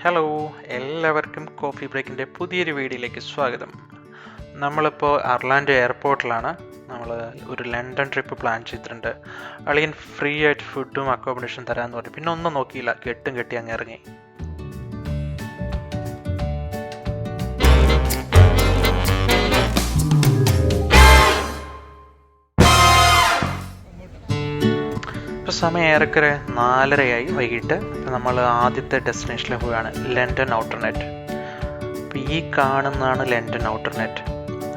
Hello, എല്ലാവർക്കും coffee ബ്രേക്കിൻ്റെ പുതിയൊരു വീഡിയോയിലേക്ക് സ്വാഗതം. നമ്മളിപ്പോൾ അർലാൻഡോ എയർപോർട്ടിലാണ്. നമ്മൾ ഒരു ലണ്ടൻ ട്രിപ്പ് പ്ലാൻ ചെയ്തിട്ടുണ്ട്. അളിയൻ ഫ്രീ ആയിട്ട് ഫുഡും അക്കോമഡേഷൻ തരാമെന്ന് പറഞ്ഞു. പിന്നെ ഒന്നും നോക്കിയില്ല, കെട്ടി അങ്ങ് ഇറങ്ങി. ഇപ്പോൾ സമയം ഏറെക്കുറെ 4:30 വൈകിട്ട്. നമ്മൾ ആദ്യത്തെ ഡെസ്റ്റിനേഷനിൽ പോവുകയാണ്, ലണ്ടൻ ഔട്ടർനെറ്റ്. അപ്പോൾ ഈ കാണുന്നതാണ് ലണ്ടൻ ഔട്ടർനെറ്റ്.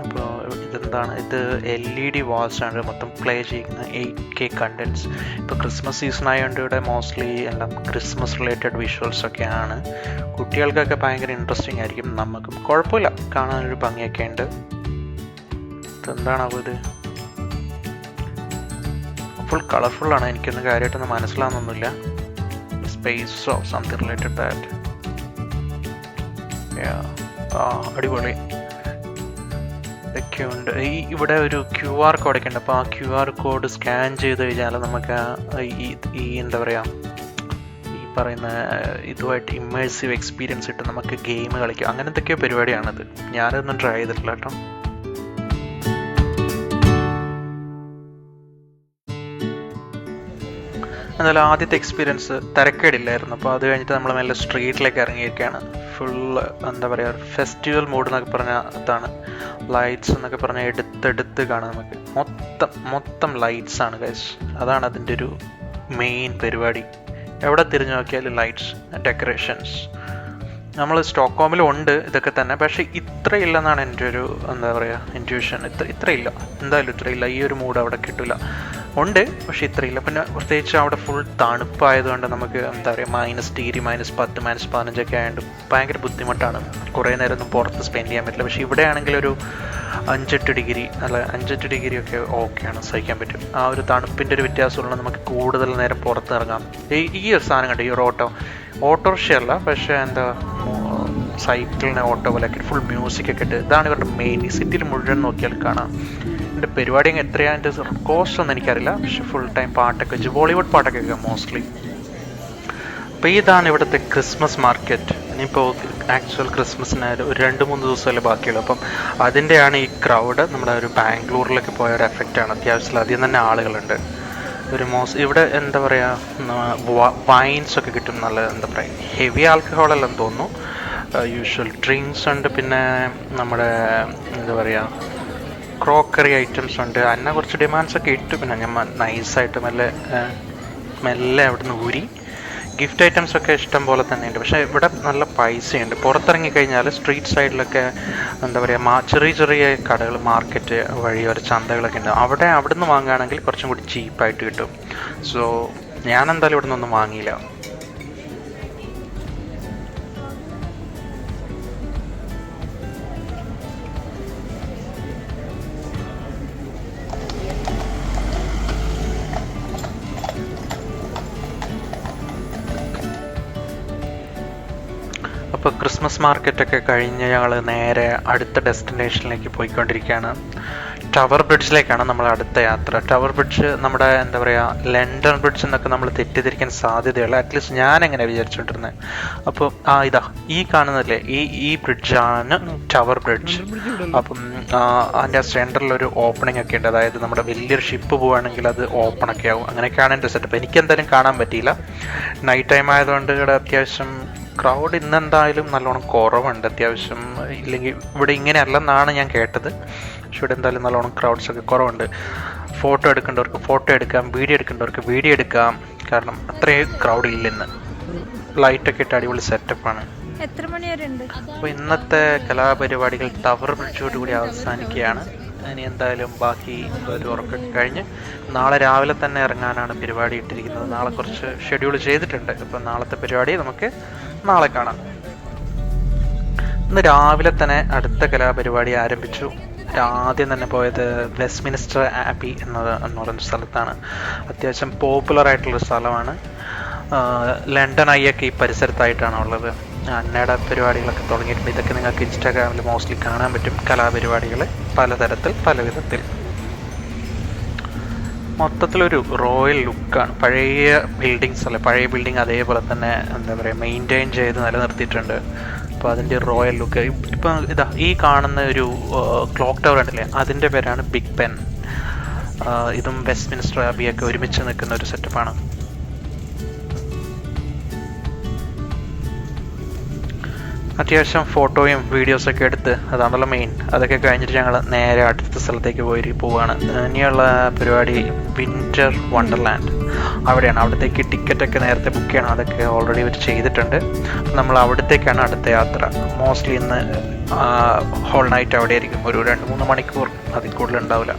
അപ്പോൾ ഇതെന്താണ്, ഇത് LED വാൾസാണ് മൊത്തം പ്ലേ ചെയ്യുന്ന 8K കണ്ടൻസ്. ഇപ്പോൾ ക്രിസ്മസ് സീസൺ ആയതുകൊണ്ട് ഇവിടെ മോസ്റ്റ്ലി എല്ലാം ക്രിസ്മസ് റിലേറ്റഡ് വിഷ്വൽസൊക്കെയാണ്. കുട്ടികൾക്കൊക്കെ ഭയങ്കര ഇൻട്രസ്റ്റിംഗ് ആയിരിക്കും, നമുക്കും കുഴപ്പമില്ല, കാണാനൊരു ഭംഗിയൊക്കെ ഉണ്ട്. ഇതെന്താണോ ഇത്, ഫുൾ കളർഫുള്ളാണ്. എനിക്കൊന്നും കാര്യമായിട്ടൊന്നും മനസ്സിലാവുന്നൊന്നുമില്ല. സ്പേസോ സംതിങ് റിലേറ്റഡ് ദാറ്റ്. അടിപൊളി ഇതൊക്കെ ഉണ്ട്. ഇവിടെ ഒരു QR കോഡൊക്കെ ഉണ്ട്. അപ്പോൾ ആ QR കോഡ് സ്കാൻ ചെയ്ത് കഴിഞ്ഞാൽ നമുക്ക് ഈ എന്താ പറയുക, ഈ പറയുന്ന ഇതുമായിട്ട് ഇമ്മേഴ്സീവ് എക്സ്പീരിയൻസ് ഇട്ട് നമുക്ക് ഗെയിം കളിക്കാം. അങ്ങനത്തെയൊക്കെ പരിപാടിയാണിത്. ഞാനതൊന്നും ട്രൈ ചെയ്തിട്ടില്ല കേട്ടോ. എന്നാലും ആദ്യത്തെ എക്സ്പീരിയൻസ് തിരക്കേടില്ലായിരുന്നു. അപ്പോൾ അത് കഴിഞ്ഞിട്ട് നമ്മൾ മെല്ലെ സ്ട്രീറ്റിലേക്ക് ഇറങ്ങിയിരിക്കുകയാണ്. ഫുള്ള് എന്താ പറയുക, ഫെസ്റ്റിവൽ മൂഡ് എന്നൊക്കെ പറഞ്ഞാൽ അതാണ്. ലൈറ്റ്സ് എന്നൊക്കെ പറഞ്ഞാൽ എടുത്തെടുത്ത് കാണാം നമുക്ക്. മൊത്തം ലൈറ്റ്സ് ആണ് ഗൈസ്. അതാണ് അതിൻ്റെ ഒരു മെയിൻ പരിപാടി. എവിടെ തിരിഞ്ഞു നോക്കിയാലും ലൈറ്റ്സ്, ഡെക്കറേഷൻസ്. നമ്മൾ സ്റ്റോക്ക്ഹോമിലും ഉണ്ട് ഇതൊക്കെ തന്നെ, പക്ഷേ ഇത്രയില്ലെന്നാണ് എൻ്റെ ഒരു എന്താ പറയുക ഇൻറ്റ്യൂഷൻ. ഇത്രയില്ല, എന്തായാലും ഇത്രയില്ല. ഈ ഒരു മൂഡ് അവിടെ കിട്ടില്ല. ഉണ്ട്, പക്ഷെ ഇത്രയില്ല. പിന്നെ പ്രത്യേകിച്ച് അവിടെ ഫുൾ തണുപ്പായതുകൊണ്ട് നമുക്ക് എന്താ പറയുക -10, -10, -15 ആയതുകൊണ്ട് ഭയങ്കര ബുദ്ധിമുട്ടാണ്. കുറേ നേരം ഒന്നും പുറത്ത് സ്പെൻഡ് ചെയ്യാൻ പറ്റില്ല. പക്ഷേ ഇവിടെ ആണെങ്കിൽ ഒരു 5-8 ഡിഗ്രി അല്ല 5-8 ഡിഗ്രി ഒക്കെ ഓക്കെയാണ്, സഹിക്കാൻ പറ്റും. ആ ഒരു തണുപ്പിൻ്റെ ഒരു വ്യത്യാസമുള്ള നമുക്ക് കൂടുതൽ നേരം പുറത്ത് ഇറങ്ങാം. ഈ ഒരു സാധനം കണ്ടു, ഈ ഒരു ഓട്ടോറിക്ഷയല്ല, പക്ഷേ എന്താ സൈക്കിളിനെ ഓട്ടോ പോലെയൊക്കെ ഫുൾ മ്യൂസിക്കൊക്കെ ഇട്ട്. ഇതാണ് ഇവരുടെ മെയിൻ. ഈ സിറ്റിയിൽ മുഴുവൻ നോക്കിയാൽ കാണാം. എൻ്റെ പരിപാടി എത്രയാണ്, എൻ്റെ കോസ്റ്റ് ഒന്നും എനിക്കറിയില്ല, പക്ഷെ ഫുൾ ടൈം പാട്ടൊക്കെ വെച്ച് ബോളിവുഡ് പാട്ടൊക്കെ കേൾക്കാം മോസ്റ്റ്ലി. അപ്പോൾ ഇതാണ് ഇവിടുത്തെ ക്രിസ്മസ് മാർക്കറ്റ്. ഇനിയിപ്പോൾ ആക്ച്വൽ ക്രിസ്മസിന് ഒരു 2-3 ദിവസമല്ലേ ബാക്കിയുള്ളൂ. അപ്പം അതിൻ്റെയാണ് ഈ ക്രൗഡ്. നമ്മുടെ ഒരു ബാംഗ്ലൂരിലൊക്കെ പോയ ഒരു എഫക്റ്റാണ്. അത്യാവശ്യം അധികം തന്നെ ആളുകളുണ്ട്. ഒരു ഇവിടെ എന്താ പറയുക, വൈൻസൊക്കെ കിട്ടും. നല്ല എന്താ പറയുക, ഹെവി ആൽക്കഹോളല്ലെന്ന് തോന്നുന്നു. യൂഷ്വൽ ഡ്രിങ്ക്സ് ഉണ്ട്. പിന്നെ നമ്മുടെ എന്താ പറയുക, ക്രോക്കറി ഐറ്റംസ് ഉണ്ട്. അന്ന കുറച്ച് ഡിമാൻഡ്സൊക്കെ ഇട്ടു. പിന്നെ ഞാൻ നൈസായിട്ട് മെല്ലെ അവിടെ നിന്ന് ഊരി. ഗിഫ്റ്റ് ഐറ്റംസൊക്കെ ഇഷ്ടം പോലെ തന്നെ ഉണ്ട്. പക്ഷേ ഇവിടെ നല്ല പൈസയുണ്ട്. പുറത്തിറങ്ങിക്കഴിഞ്ഞാൽ സ്ട്രീറ്റ് സൈഡിലൊക്കെ എന്താ പറയുക, ചെറിയ കടകൾ, മാർക്കറ്റ് വഴി ഒരു ചന്തകളൊക്കെ ഉണ്ട്. അവിടെ നിന്ന് വാങ്ങുകയാണെങ്കിൽ കുറച്ചും കൂടി ചീപ്പായിട്ട് കിട്ടും. സോ ഞാൻ എന്തായാലും ഇവിടെ നിന്നൊന്നും വാങ്ങിയില്ല. അപ്പോൾ ക്രിസ്മസ് മാർക്കറ്റൊക്കെ കഴിഞ്ഞ് ഞങ്ങൾ നേരെ അടുത്ത ഡെസ്റ്റിനേഷനിലേക്ക് പോയിക്കൊണ്ടിരിക്കുകയാണ്. ടവർ ബ്രിഡ്ജിലേക്കാണ് നമ്മൾ അടുത്ത യാത്ര. ടവർ ബ്രിഡ്ജ് നമ്മുടെ എന്താ പറയുക, ലണ്ടൻ ബ്രിഡ്ജ് എന്നൊക്കെ നമ്മൾ തെറ്റിദ്ധരിക്കാൻ സാധ്യതയുള്ള, അറ്റ്ലീസ്റ്റ് ഞാൻ എങ്ങനെ വിചാരിച്ചുകൊണ്ടിരുന്നത്. അപ്പോൾ ഇതാ ഈ കാണുന്നതല്ലേ, ഈ ബ്രിഡ്ജാണ് ടവർ ബ്രിഡ്ജ്. അപ്പം അതിൻ്റെ സെൻറ്ററിലൊരു ഓപ്പണിംഗ് ഒക്കെ ഉണ്ട്. അതായത് നമ്മുടെ വലിയൊരു ഷിപ്പ് പോവുകയാണെങ്കിൽ അത് ഓപ്പണൊക്കെ ആവും. അങ്ങനെയൊക്കെയാണ് എൻ്റെ സെറ്റപ്പ്. എനിക്കെന്തായാലും കാണാൻ പറ്റിയില്ല, നൈറ്റ് ടൈം ആയതുകൊണ്ട്. ഇവിടെ അത്യാവശ്യം ക്രൗഡ് ഇന്നെന്തായാലും നല്ലോണം കുറവുണ്ട് അത്യാവശ്യം. ഇല്ലെങ്കിൽ ഇവിടെ ഇങ്ങനെയല്ലെന്നാണ് ഞാൻ കേട്ടത്. പക്ഷെ ഇവിടെ എന്തായാലും നല്ലോണം ക്രൗഡ്സൊക്കെ കുറവുണ്ട്. ഫോട്ടോ എടുക്കേണ്ടവർക്ക് ഫോട്ടോ എടുക്കാം, വീഡിയോ എടുക്കേണ്ടവർക്ക് വീഡിയോ എടുക്കാം. കാരണം അത്രയും ക്രൗഡ് ഇല്ലെന്ന്. ലൈറ്റൊക്കെ ഇട്ട് അടിപൊളി സെറ്റപ്പാണ്. എത്ര മണി വരെ ഉണ്ട്? അപ്പോൾ ഇന്നത്തെ കലാപരിപാടികൾ ടവർ ബ്രിഡ്ജോടുകൂടി അവസാനിക്കുകയാണ്. ഇനി എന്തായാലും ബാക്കി ഒരു ഉറക്കൊക്കെ കഴിഞ്ഞ് നാളെ രാവിലെ തന്നെ ഇറങ്ങാനാണ് പരിപാടി ഇട്ടിരിക്കുന്നത്. നാളെ കുറച്ച് ഷെഡ്യൂൾ ചെയ്തിട്ടുണ്ട്. അപ്പോൾ നാളത്തെ പരിപാടി നമുക്ക് നാളെ കാണാം. ഇന്ന് രാവിലെ തന്നെ അടുത്ത കലാപരിപാടി ആരംഭിച്ചു. ആദ്യം തന്നെ പോയത് വെസ്റ്റ്മിനിസ്റ്റർ ആബി എന്ന് പറയുന്ന സ്ഥലത്താണ്. അത്യാവശ്യം പോപ്പുലർ ആയിട്ടുള്ളൊരു സ്ഥലമാണ്. ലണ്ടൻ ഐയൊക്കെ ഈ പരിസരത്തായിട്ടാണ് ഉള്ളത്. അന്നയുടെ പരിപാടികളൊക്കെ തുടങ്ങിയിട്ടുണ്ട്. ഇതൊക്കെ നിങ്ങൾക്ക് ഇൻസ്റ്റാഗ്രാമിൽ മോസ്റ്റ്ലി കാണാൻ പറ്റും. കലാപരിപാടികൾ പലതരത്തിൽ പല വിധത്തിൽ. മൊത്തത്തിലൊരു റോയൽ ലുക്കാണ്. പഴയ ബിൽഡിങ്സ് അല്ലേ, പഴയ ബിൽഡിങ് അതേപോലെ തന്നെ എന്താ പറയുക മെയിൻറ്റെയിൻ ചെയ്ത് നിലനിർത്തിയിട്ടുണ്ട്. അപ്പോൾ അതിൻ്റെ റോയൽ ലുക്ക്. ഇപ്പം ഇതാ ഈ കാണുന്ന ഒരു ക്ലോക്ക് ടവർ ഉണ്ടല്ലേ, അതിൻ്റെ പേരാണ് ബിഗ് ബെൻ. ഇതും വെസ്റ്റ്മിൻസ്റ്റർ അബിയൊക്കെ ഒരുമിച്ച് നിൽക്കുന്ന ഒരു സെറ്റപ്പാണ്. അത്യാവശ്യം ഫോട്ടോയും വീഡിയോസൊക്കെ എടുത്ത്, അതാണല്ലോ മെയിൻ. അതൊക്കെ കഴിഞ്ഞിട്ട് ഞങ്ങൾ നേരെ അടുത്ത സ്ഥലത്തേക്ക് പോവാണ്. ഇനിയുള്ള പരിപാടി വിൻ്റർ വണ്ടർലാൻഡ് അവിടെയാണ്. അവിടത്തേക്ക് ടിക്കറ്റൊക്കെ നേരത്തെ ബുക്ക് ചെയ്യണം, അതൊക്കെ ഓൾറെഡി ഇവർ ചെയ്തിട്ടുണ്ട്. നമ്മൾ അവിടത്തേക്കാണ് അടുത്ത യാത്ര. മോസ്റ്റ്ലി ഇന്ന് ഹോൾ നൈറ്റ് അവിടെ ആയിരിക്കും. ഒരു 2-3 മണിക്കൂർ അതിൽ കൂടുതൽ ഉണ്ടാവില്ല.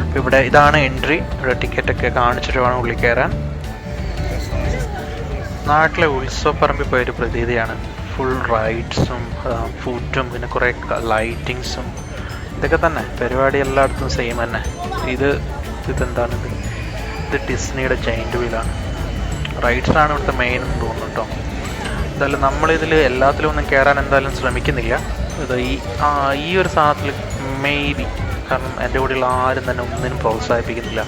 അപ്പോൾ ഇവിടെ ഇതാണ് എൻട്രി. ഇവിടെ ടിക്കറ്റൊക്കെ കാണിച്ചിട്ട് വേണം ഉള്ളിൽ കയറാൻ. നാട്ടിലെ ഉത്സവപ്പറമ്പിൽ പോയൊരു പ്രതീതിയാണ്. ഫുൾ റൈഡ്സും ഫുഡും പിന്നെ കുറേ ലൈറ്റിങ്സും ഇതൊക്കെ തന്നെ. പരിപാടി എല്ലായിടത്തും സെയിം തന്നെ. ഇതെന്താണിത്? ഇത് ഡിസ്നിയുടെ ജയൻറ്റ് വീലാണ്. റൈഡ്സാണ് ഇവിടുത്തെ മെയിൻ എന്ന് തോന്നുന്നു കേട്ടോ. എന്തായാലും നമ്മളിതിൽ എല്ലാത്തിലും ഒന്നും കയറാൻ എന്തായാലും ശ്രമിക്കുന്നില്ല. ഇത് ഈ ഒരു സാധനത്തിൽ മെയ്ബി, കാരണം എൻ്റെ കൂടെയുള്ള ആരും തന്നെ ഒന്നിനും പ്രോത്സാഹിപ്പിക്കുന്നില്ല.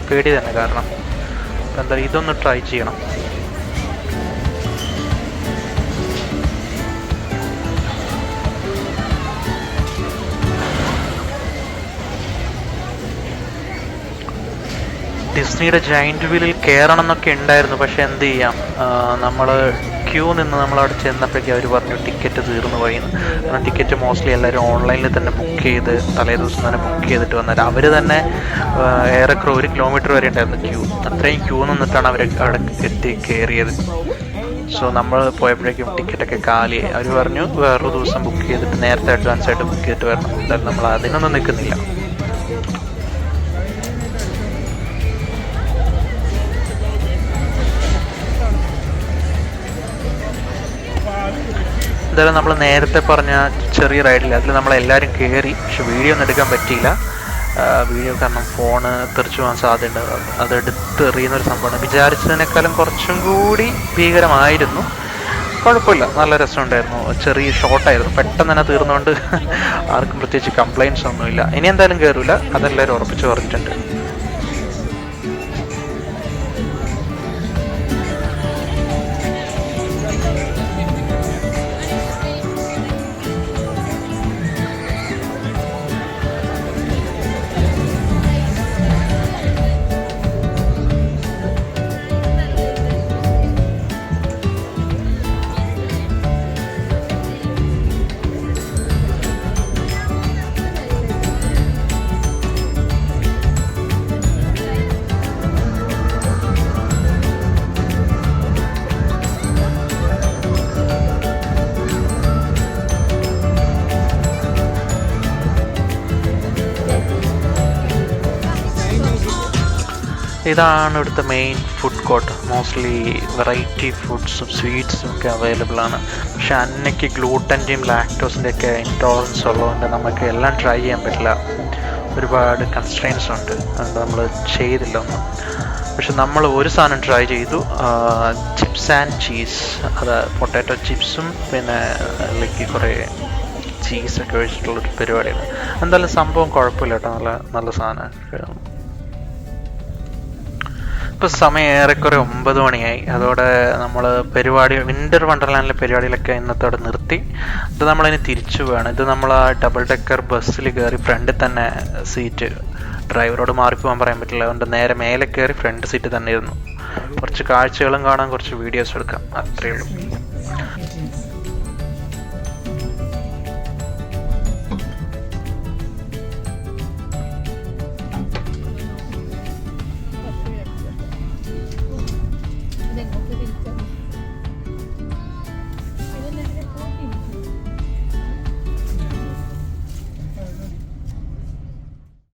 പേടി തന്നെ. കാരണം എന്തായാലും ഇതൊന്ന് ട്രൈ ചെയ്യണം. ഡിസ്നിയുടെ ജയൻറ്റ് വീലിൽ കയറണം എന്നൊക്കെ ഉണ്ടായിരുന്നു. പക്ഷെ എന്ത് ചെയ്യാം, നമ്മൾ ക്യൂ നിന്ന് നമ്മളവിടെ ചെന്നപ്പോഴേക്കും അവർ പറഞ്ഞു ടിക്കറ്റ് തീർന്നു പോയിന്ന്. കാരണം ടിക്കറ്റ് മോസ്റ്റ്ലി എല്ലാവരും ഓൺലൈനിൽ തന്നെ ബുക്ക് ചെയ്ത് തലേ ദിവസം തന്നെ ബുക്ക് ചെയ്തിട്ട് വന്നത്. അവർ തന്നെ ഏറെക്കുറെ 1 കിലോമീറ്റർ വരെ ഉണ്ടായിരുന്നു ക്യൂ. അത്രയും ക്യൂ നിന്നിട്ടാണ് അവർ അവിടെ കയറിയത്. സോ നമ്മൾ പോയപ്പോഴേക്കും ടിക്കറ്റൊക്കെ കാലിയായി. അവർ പറഞ്ഞു വേറൊരു ദിവസം ബുക്ക് ചെയ്തിട്ട് നേരത്തെ അഡ്വാൻസ് ആയിട്ട് ബുക്ക് ചെയ്തിട്ട് വരണം. എന്തായാലും നമ്മൾ അതിനൊന്നും നിൽക്കുന്നില്ല. എന്തായാലും നമ്മൾ നേരത്തെ പറഞ്ഞ ചെറിയ റൈഡില്ല, അതിൽ നമ്മളെല്ലാവരും കയറി. പക്ഷെ വീഡിയോ ഒന്നും എടുക്കാൻ പറ്റിയില്ല. വീഡിയോ കാരണം ഫോണ് തെറിച്ചു പോകാൻ സാധ്യതയുണ്ട്. അതെടുത്തെറിയുന്നൊരു സംഭവമാണ്. വിചാരിച്ചതിനേക്കാളും കുറച്ചും കൂടി ഭീകരമായിരുന്നു. കുഴപ്പമില്ല, നല്ല രസമുണ്ടായിരുന്നു. ചെറിയ ഷോർട്ടായിരുന്നു, പെട്ടെന്ന് തന്നെ തീർന്നുകൊണ്ട് ആർക്കും പ്രത്യേകിച്ച് കംപ്ലയിൻസ് ഒന്നുമില്ല. ഇനി എന്തായാലും കയറില്ല, അതെല്ലാവരും ഉറപ്പിച്ച് പറഞ്ഞിട്ടുണ്ട്. ഇതാണ് ഇവിടുത്തെ main food court. Mostly variety ഫുഡ്സും സ്വീറ്റ്സും ഒക്കെ അവൈലബിൾ ആണ്. പക്ഷെ അന്നയ്ക്ക് ഗ്ലൂട്ടൻ്റെയും ലാക്ടോസിൻ്റെ ഒക്കെ ഇൻടോളറൻസ് ഉള്ളതുകൊണ്ട് നമുക്ക് എല്ലാം ട്രൈ ചെയ്യാൻ പറ്റില്ല. ഒരുപാട് കൺസ്ട്രെയിൻസ് ഉണ്ട്, അതുകൊണ്ട് നമ്മൾ ചെയ്തില്ല ഒന്നും. പക്ഷെ നമ്മൾ ഒരു സാധനം ട്രൈ ചെയ്തു, ചിപ്സ് ആൻഡ് ചീസ്. അത് പൊട്ടാറ്റോ ചിപ്സും പിന്നെ അതിലേക്ക് കുറേ ചീസൊക്കെ ഒഴിച്ചിട്ടുള്ളൊരു പരിപാടിയാണ്. എന്തായാലും സംഭവം കുഴപ്പമില്ല കേട്ടോ, നല്ല സാധനം. ഇപ്പോൾ സമയം ഏറെക്കുറെ 9 മണിയായി. അതോടെ നമ്മൾ വിൻ്റർ വണ്ടർലാൻഡിലെ പരിപാടികളൊക്കെ ഇന്നത്തോടെ നിർത്തി. ഇത് നമ്മളിനി തിരിച്ചു പോവുകയാണ്. ഇത് നമ്മൾ ആ ഡബിൾ ഡെക്കർ ബസ്സിൽ കയറി ഫ്രണ്ടിൽ തന്നെ സീറ്റ്, ഡ്രൈവറോട് മാറിപ്പോകാൻ പറയാൻ പറ്റില്ല, അതുകൊണ്ട് നേരെ മേലെ കയറി ഫ്രണ്ട് സീറ്റ് തന്നെ ഇരുന്നു. കുറച്ച് കാഴ്ചകളും കാണാൻ, കുറച്ച് വീഡിയോസ് എടുക്കാം, അത്രയേ ഉള്ളൂ.